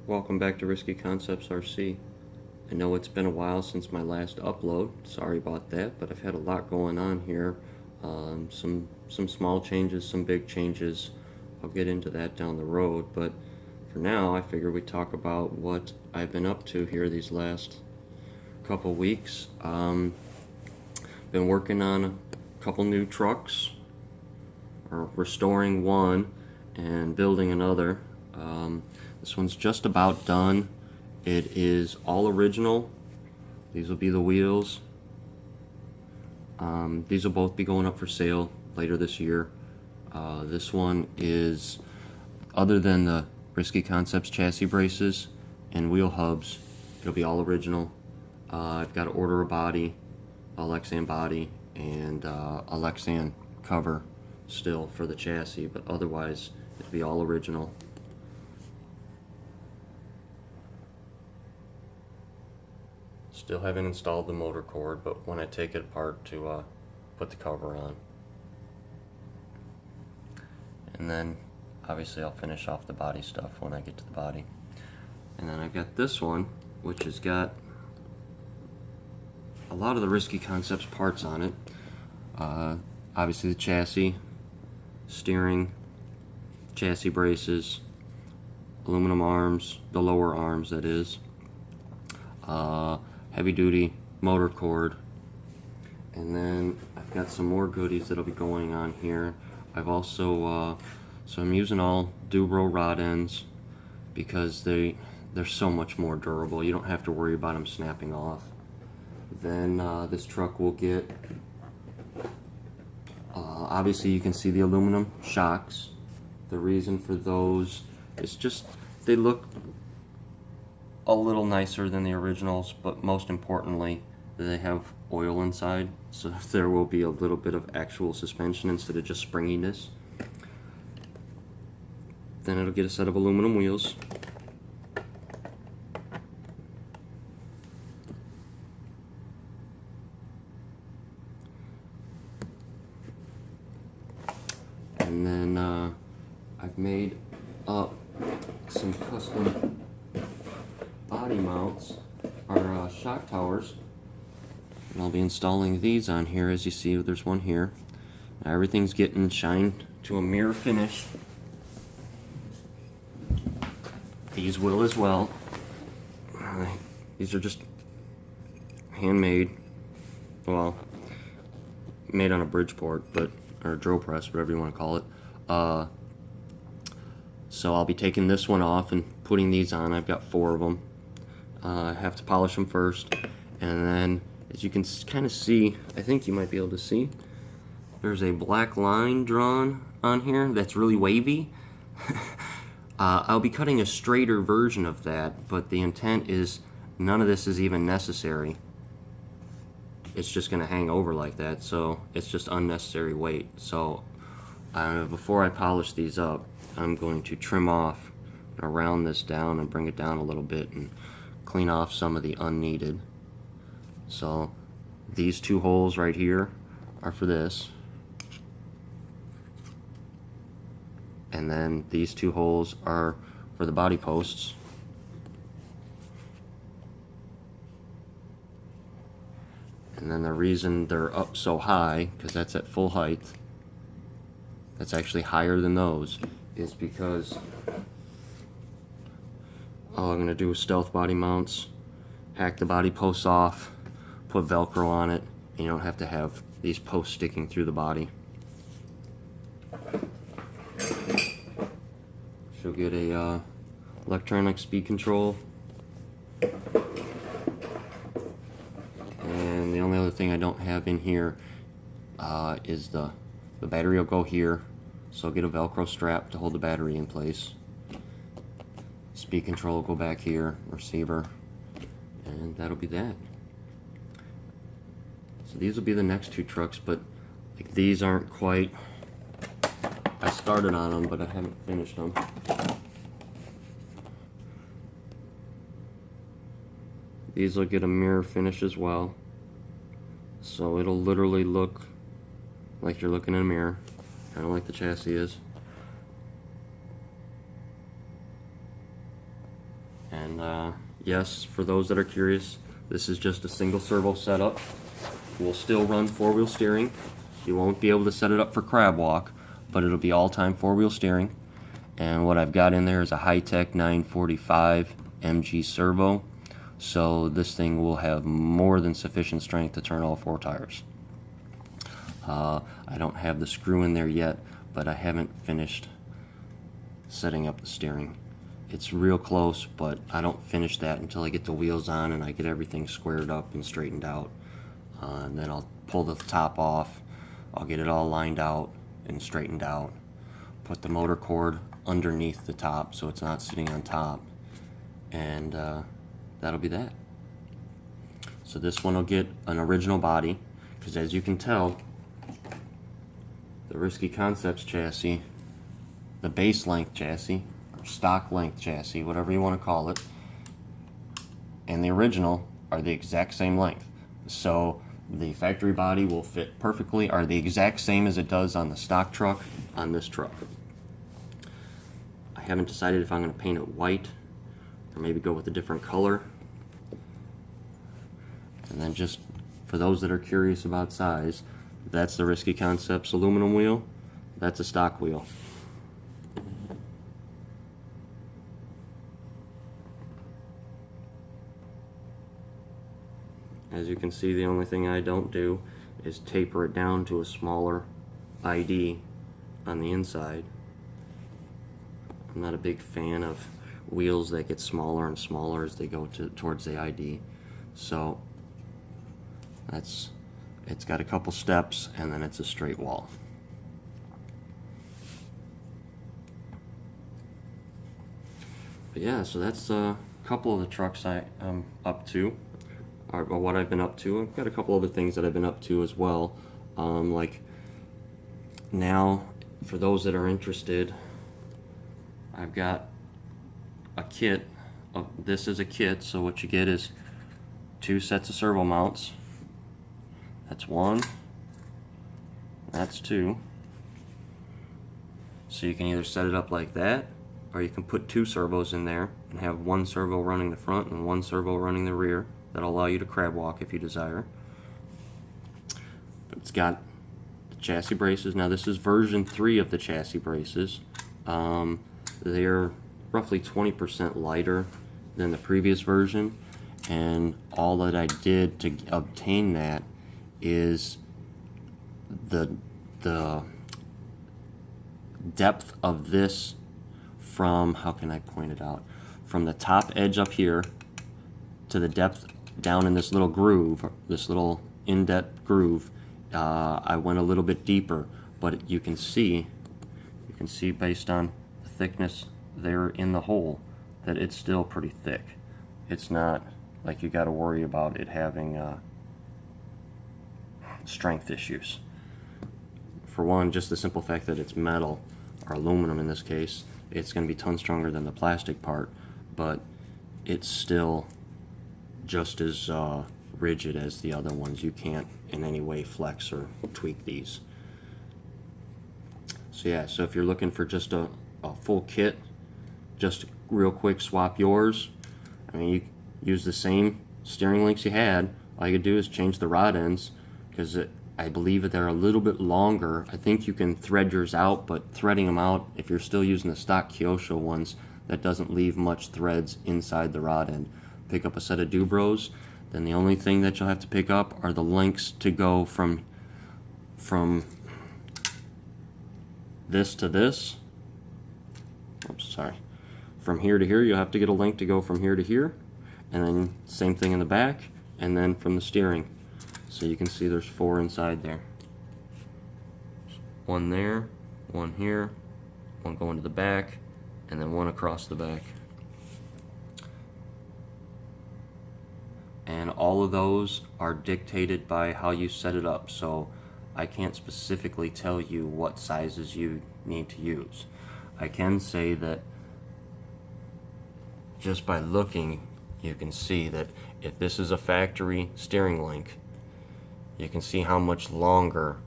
Welcome back to Riskey Concepts RC. I know it's been a while since my last upload. Sorry about that, but I've had a lot going on here. Some small changes, some big changes. I'll get into that down the road, but for now I figure we talk about what I've been up to here these last couple weeks. Been working on a couple new trucks, or restoring one and building another. This one's just about done. It is all original. These will be the wheels. These will both be going up for sale later this year. This one is, other than the Riskey Concepts chassis braces and wheel hubs, it'll be all original. I've got to order a body, a Lexan body, and a Lexan cover still for the chassis, but otherwise it'll be all original. Still haven't installed the motor cord, but when I take it apart to put the cover on. And then obviously I'll finish off the body stuff when I get to the body. And then I've got this one, which has got a lot of the Riskey Concepts parts on it. Obviously the chassis, steering, chassis braces, aluminum arms, the lower arms that is, heavy duty motor cord, and then I've got some more goodies that'll be going on here. I've also so I'm using all Dubro rod ends because they're so much more durable. You don't have to worry about them snapping off. Then this truck will get obviously you can see the aluminum shocks. The reason for those is just they look a little nicer than the originals, but most importantly they have oil inside, so there will be a little bit of actual suspension instead of just springiness. Then it'll get a set of aluminum wheels. And then I've made up some custom body mounts, or shock towers, and I'll be installing these on here. As you see, there's one here. Now everything's getting shined to a mirror finish. These will as well. These are just handmade, well, made on a Bridgeport, but or a drill press, whatever you want to call it. So I'll be taking this one off and putting these on. I've got 4 of them. I have to polish them first, and then as you can kind of see, I think you might be able to see, there's a black line drawn on here that's really wavy. I'll be cutting a straighter version of that, but the intent is none of this is even necessary. It's just going to hang over like that, so it's just unnecessary weight. So before I polish these up, I'm going to trim off and round this down and bring it down a little bit and clean off some of the unneeded. So these 2 holes right here are for this, and then these 2 holes are for the body posts. And then the reason they're up so high, because that's at full height, that's actually higher than those, is because all I'm going to do is stealth body mounts, hack the body posts off, put Velcro on it, and you don't have to have these posts sticking through the body. She'll get a electronic speed control, and the only other thing I don't have in here is the battery will go here, so I'll get a Velcro strap to hold the battery in place. Speed control will go back here, receiver, and that'll be that. So these will be the next 2 trucks, but like, these aren't quite, I started on them, but I haven't finished them. These will get a mirror finish as well, so it'll literally look like you're looking in a mirror, kind of like the chassis is. And yes, for those that are curious, this is just a single servo setup. We'll still run 4-wheel steering. You won't be able to set it up for crab walk, but it'll be all-time 4-wheel steering. And what I've got in there is a high-tech 945 MG servo, so this thing will have more than sufficient strength to turn all 4 tires. I don't have the screw in there yet, but I haven't finished setting up the steering. It's real close, but I don't finish that until I get the wheels on and I get everything squared up and straightened out. And then I'll pull the top off, I'll get it all lined out and straightened out, put the motor cord underneath the top so it's not sitting on top, and that'll be that. So this one will get an original body, because as you can tell, the Riskey Concepts chassis, the base length chassis, or stock length chassis, whatever you want to call it, and the original are the exact same length. So the factory body will fit perfectly, are the exact same as it does on the stock truck on this truck. I haven't decided if I'm going to paint it white or maybe go with a different color. And then just for those that are curious about size, that's the Riskey Concepts aluminum wheel. That's a stock wheel. As you can see, the only thing I don't do is taper it down to a smaller ID on the inside. I'm not a big fan of wheels that get smaller and smaller as they go towards the ID. So it's got a couple steps and then it's a straight wall. But yeah, so that's a couple of the trucks I'm up to. Or what I've been up to. I've got a couple other things that I've been up to as well. Like now, for those that are interested, I've got a kit. This is a kit, so what you get is 2 sets of servo mounts. That's 1. That's 2. So you can either set it up like that, or you can put 2 servos in there and have 1 servo running the front and 1 servo running the rear. That'll allow you to crab walk if you desire. It's got the chassis braces. Now this is version 3 of the chassis braces. They're roughly 20% lighter than the previous version, and all that I did to obtain that is the depth of this from, how can I point it out, from the top edge up here to the depth down in this little groove, this little in-depth groove. I went a little bit deeper, but you can see based on the thickness there in the hole that it's still pretty thick. It's not like you got to worry about it having strength issues. For one, just the simple fact that it's metal, or aluminum in this case, it's going to be ton stronger than the plastic part, but it's still just as rigid as the other ones. You can't in any way flex or tweak these. So yeah, so if you're looking for just a full kit, just real quick swap yours. I mean, you use the same steering links you had. All you could do is change the rod ends, because I believe that they're a little bit longer. I think you can thread yours out, but threading them out, if you're still using the stock Kyosho ones, that doesn't leave much threads inside the rod end. Pick up a set of Dubros, then the only thing that you'll have to pick up are the links to go from this to this. Oops, sorry. From here to here, you'll have to get a link to go from here to here, and then same thing in the back, and then from the steering. So you can see there's 4 inside there. 1 there, 1 here, 1 going to the back, and then 1 across the back. And all of those are dictated by how you set it up, so I can't specifically tell you what sizes you need to use. I can say that just by looking, you can see that if this is a factory steering link, you can see how much longer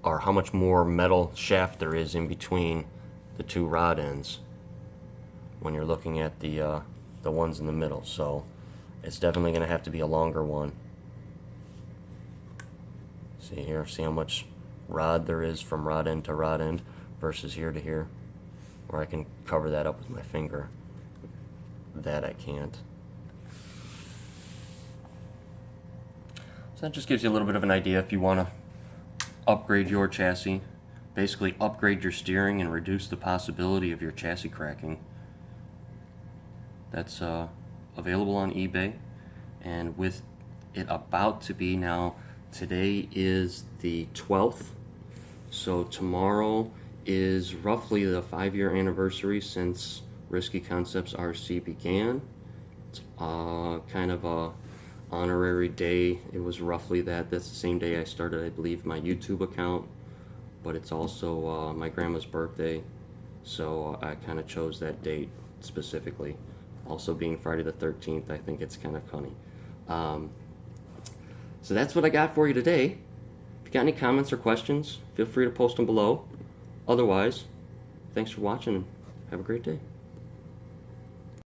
or how much more metal shaft there is in between the 2 rod ends. when you're looking at the ones in the middle. So it's definitely going to have to be a longer one. See here, see how much rod there is from rod end to rod end versus here to here, where I can cover that up with my finger. That I can't. So that just gives you a little bit of an idea if you want to upgrade your chassis, basically upgrade your steering and reduce the possibility of your chassis cracking. That's available on eBay, and with it about to be now, today is the 12th, so tomorrow is roughly the 5-year anniversary since Riskey Concepts RC began. It's kind of a honorary day. It was roughly that. That's the same day I started, I believe, my YouTube account, but it's also my grandma's birthday, so I kind of chose that date specifically. Also being Friday the 13th, I think it's kind of funny. So that's what I got for you today. If you got any comments or questions, feel free to post them below. Otherwise, thanks for watching and have a great day.